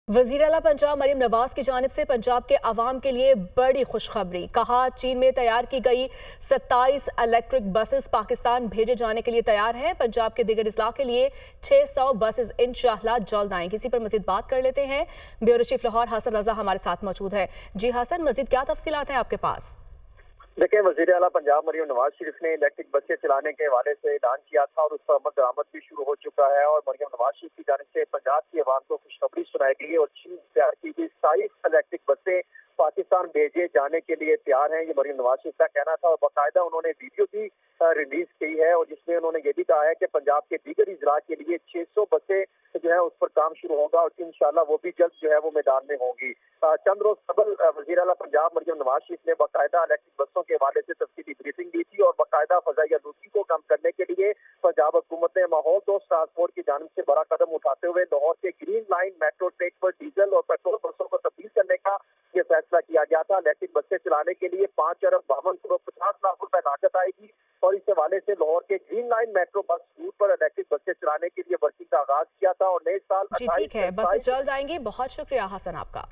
वज़ीर आला पंजाब मरीम नवाज की जानिब से पंजाब के अवाम के लिए बड़ी खुशखबरी। कहा, चीन में तैयार की गई 27 इलेक्ट्रिक बसेस पाकिस्तान भेजे जाने के लिए तैयार हैं। पंजाब के दिगर इजला के लिए 600 बसेस इंशाअल्लाह जल्द आएंगी। इसी पर मजीद बात कर लेते हैं। ब्यूरो चीफ लाहौर हसन रजा हमारे साथ मौजूद है। जी हसन, मजीद क्या तफसीलात हैं आपके पास? देखिए, वज़ीर आला पंजाब मरीम नवाज शरीफ ने इलेक्ट्रिक बसें चलाने के हवाले से ऐलान किया था और उस पर अमल दरामद भी शुरू हो चुका है। और मरीम नवाज शरीफ की जानिब से पंजाब की अवाम को खुशखबरी सुनाई गई है और चीन तैयार की गई 27 इलेक्ट्रिक बसें पाकिस्तान भेजे जाने के लिए तैयार हैं। ये मरीम नवाज शरीफ का कहना था और बाकायदा उन्होंने वीडियो भी रिलीज की है और जिसमें उन्होंने ये भी कहा है कि पंजाब के दीगर इजला के लिए 600 बसें जो है उस पर काम शुरू होगा और इंशाल्लाह वो भी जल्द जो है वो मैदान में होंगी। चंद रोज कबल वज़ीर आला पंजाब मरीम नवाज शरीफ ने बाकायदा इलेक्ट्रिक बसों के हवाले से तफसीली ब्रीफिंग दी थी और बाकायदा फजाई आलूदगी को कम करने के लिए पंजाब हुकूमत ने माहौल दोस्त ट्रांसपोर्ट की जानिब से बड़ा कदम उठाते हुए लाहौर के ग्रीन लाइन मेट्रो ट्रैक पर डीजल और पेट्रोल बसों को तब्दील करने का ये फैसला किया गया था। इलेक्ट्रिक बसें चलाने के लिए 5,52,50,00,000 लागत आएगी और इस हवाले से लाहौर के green line metro bus route पर इलेक्ट्रिक बसें चलाने के लिए वर्किंग का आगाज किया था और नए साल जी ठीक है, बसेस जल्द आएंगी। बहुत शुक्रिया हसन आपका।